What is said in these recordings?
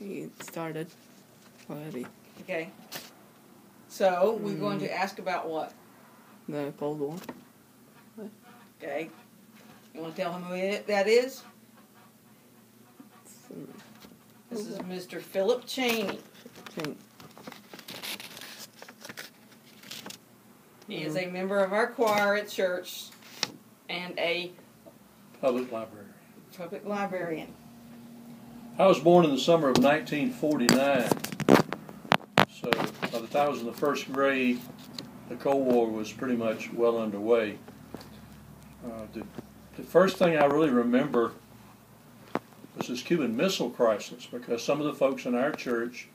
He started already. Okay. So, we're going to ask about what? The Cold War. Okay. You want to tell him who that is? This is Mr. Philip Cheney. He is a member of our choir at church and a public librarian. I was born in the summer of 1949. So by the time I was in the first grade, the Cold War was pretty much well underway. The first thing I really remember was this Cuban Missile Crisis, because some of the folks in our church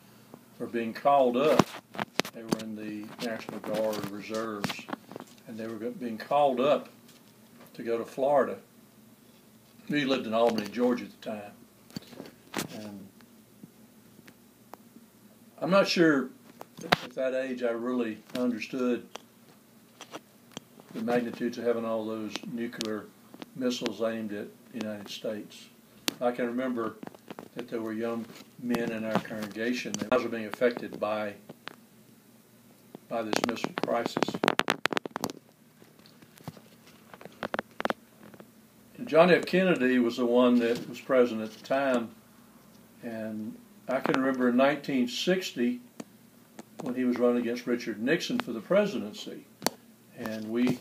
were being called up. They were in the National Guard Reserves, and they were being called up to go to Florida. We lived in Albany, Georgia at the time. And I'm not sure at that age I really understood the magnitudes of having all those nuclear missiles aimed at the United States. I can remember that there were young men in our congregation that were being affected by this missile crisis. And John F. Kennedy was the one that was president at the time, and I can remember in 1960 when he was running against Richard Nixon for the presidency, and we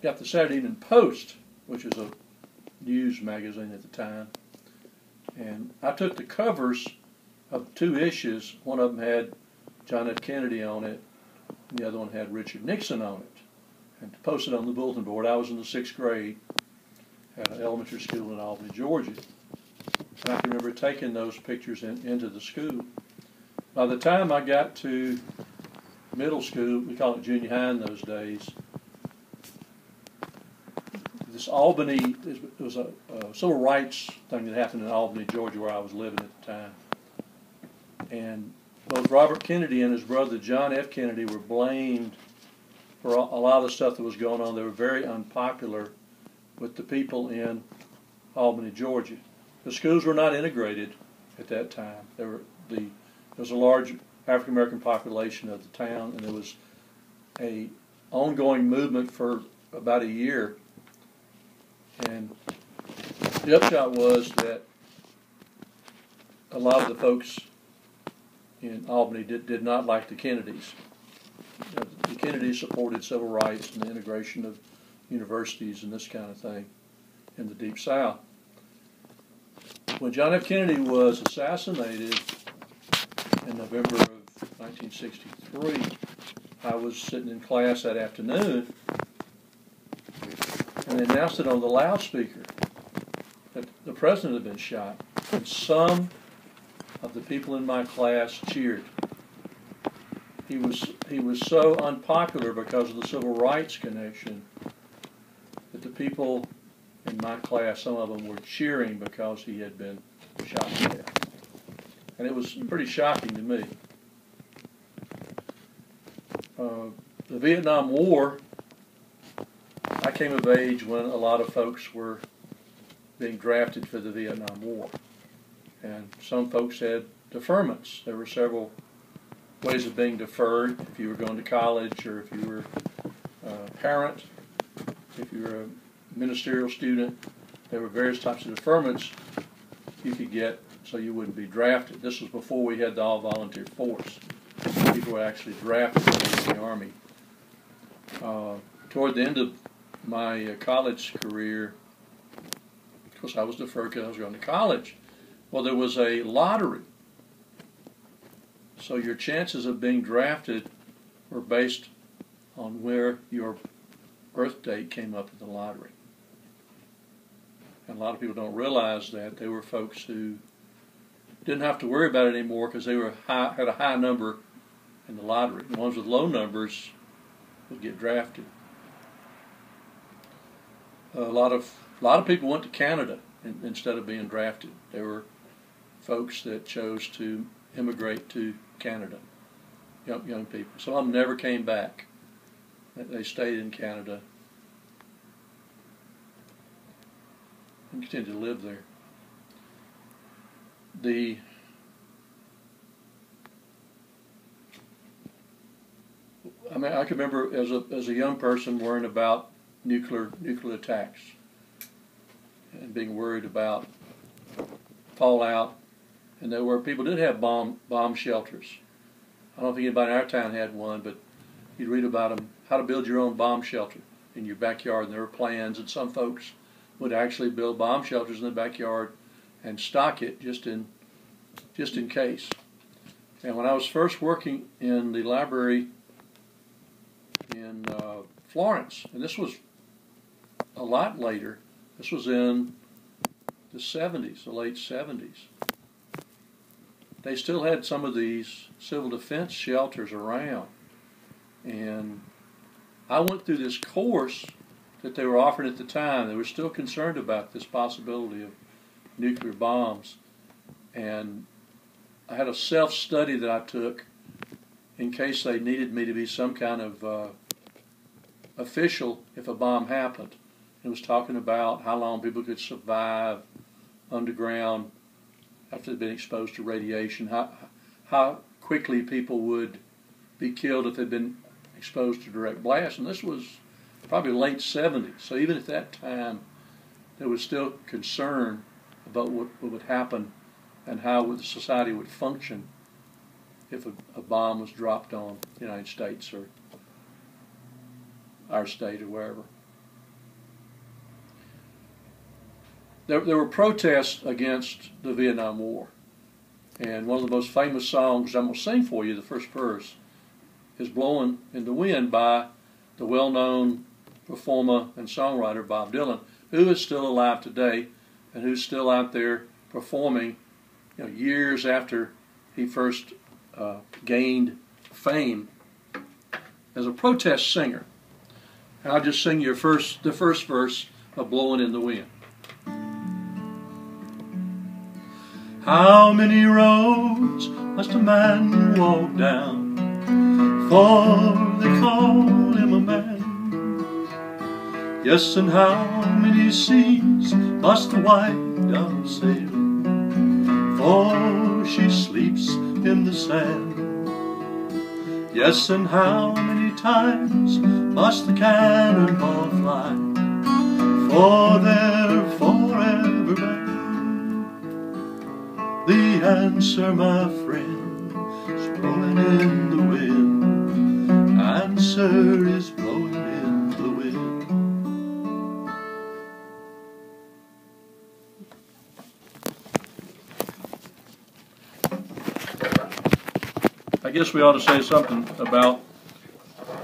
got the Saturday Evening Post, which was a news magazine at the time, and I took the covers of 2 issues. One of them had John F. Kennedy on it, and the other one had Richard Nixon on it, and posted on the bulletin board. I was in the 6th grade at an elementary school in Albany, Georgia, and I can remember taking those pictures into the school. By the time I got to middle school, we call it junior high in those days, this Albany, it was a civil rights thing that happened in Albany, Georgia, where I was living at the time. And both Robert Kennedy and his brother John F. Kennedy were blamed for a lot of the stuff that was going on. They were very unpopular with the people in Albany, Georgia. The schools were not integrated at that time. There was a large African American population of the town, and there was a ongoing movement for about a year. And the upshot was that a lot of the folks in Albany did not like the Kennedys. The Kennedys supported civil rights and the integration of universities and this kind of thing in the Deep South. When John F. Kennedy was assassinated in November of 1963, I was sitting in class that afternoon, and they announced it on the loudspeaker that the president had been shot. And some of the people in my class cheered. He was so unpopular because of the civil rights connection that the people in my class, some of them were cheering because he had been shot to death. And it was pretty shocking to me. The Vietnam War, I came of age when a lot of folks were being drafted for the Vietnam War. And some folks had deferments. There were several ways of being deferred. If you were going to college, or if you were a parent, if you were a ministerial student, there were various types of deferments you could get so you wouldn't be drafted. This was before we had the all-volunteer force. People were actually drafted in the Army. Toward the end of my college career, of course I was deferred because I was going to college. Well, there was a lottery. So your chances of being drafted were based on where your birth date came up in the lottery. And a lot of people don't realize that there were folks who didn't have to worry about it anymore because they had a high number in the lottery. The ones with low numbers would get drafted. A lot of people went to Canada instead of being drafted. There were folks that chose to immigrate to Canada, young people. Some of them never came back. They stayed in Canada and continued to live there. I mean, I can remember as a young person worrying about nuclear attacks and being worried about fallout, and there were people did have bomb shelters. I don't think anybody in our town had one, but you'd read about them, how to build your own bomb shelter in your backyard, and there were plans, and some folks would actually build bomb shelters in the backyard and stock it just in case. And when I was first working in the library in Florence, and this was a lot later, this was in the 70s, the late 70s, they still had some of these civil defense shelters around. And I went through this course that they were offering at the time. They were still concerned about this possibility of nuclear bombs. And I had a self-study that I took in case they needed me to be some kind of official if a bomb happened. It was talking about how long people could survive underground after they'd been exposed to radiation, how quickly people would be killed if they'd been exposed to direct blast. And this was probably late 70s. So even at that time, there was still concern about what would happen and how the society would function if a bomb was dropped on the United States or our state or wherever. There were protests against the Vietnam War. And one of the most famous songs I'm going to sing for you, the first verse, is Blowing in the Wind by the well-known performer and songwriter Bob Dylan, who is still alive today and who's still out there performing, years after he first gained fame as a protest singer. And I'll just sing you the first verse of Blowing in the Wind. How many roads must a man walk down before they call him a man? Yes, and how many seas must the white dove sail before she sleeps in the sand? Yes, and how many times must the cannonball fly before they're forever banned? The answer, my friend, is blowing in the wind. Answer is blowing in the wind. I guess we ought to say something about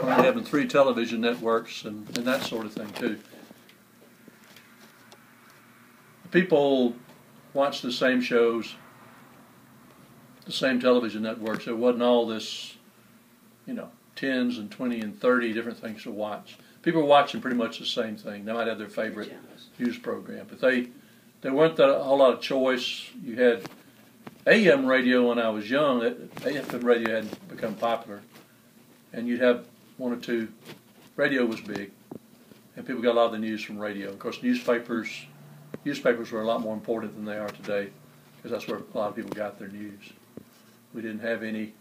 having 3 television networks and that sort of thing too. People watch the same shows, the same television networks. There wasn't all this, 10s and 20 and 30 different things to watch. People were watching pretty much the same thing. They might have their favorite news program, but there weren't a whole lot of choice. You had AM radio when I was young. FM radio hadn't become popular, and you'd have 1 or 2. Radio was big, and people got a lot of the news from radio. Of course, newspapers were a lot more important than they are today, because that's where a lot of people got their news. We didn't have any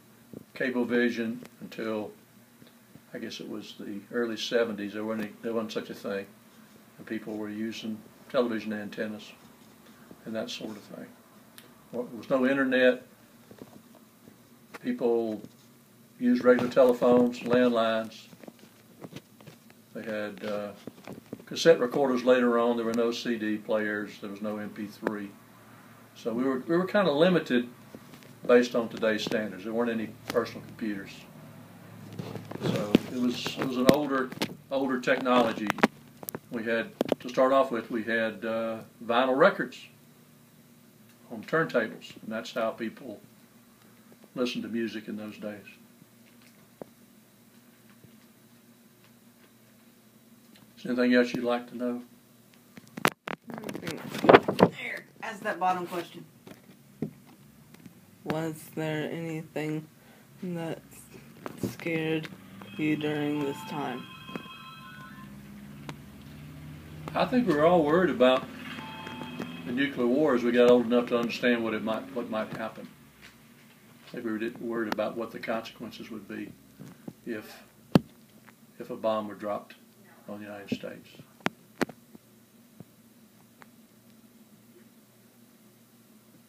cable vision until, I guess it was the early 70s. There wasn't such a thing, and people were using television antennas and that sort of thing. Well, there was no internet. People used regular telephones, landlines. They had cassette recorders later on. There were no CD players. There was no MP3. So we were kind of limited based on today's standards. There weren't any personal computers. So it was an older technology. We had, to start off with, we had vinyl records on turntables, and that's how people listened to music in those days. Is there anything else you'd like to know? Here, ask that bottom question. Was there anything that scared you during this time? I think we were all worried about the nuclear war as we got old enough to understand what might happen. I think we were worried about what the consequences would be if a bomb were dropped on the United States.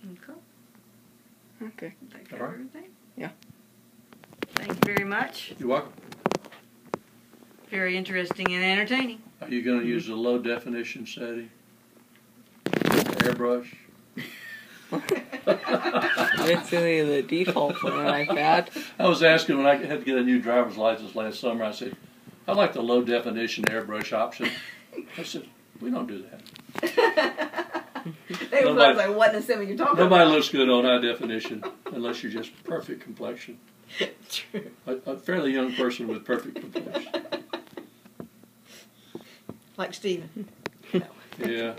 Okay. Okay. Take All care of right. everything? Yeah. Thank you very much. You're welcome. Very interesting and entertaining. Are you going to use the low definition setting? Airbrush? Basically the default one I've had. I was asking when I had to get a new driver's license last summer, I said, I like the low definition airbrush option. I said, we don't do that. They was Nobody- like, what in the sim you're talking Nobody about? looks good on high definition unless you're just perfect complexion. True. A fairly young person with perfect complexion. Like Stephen. Yeah.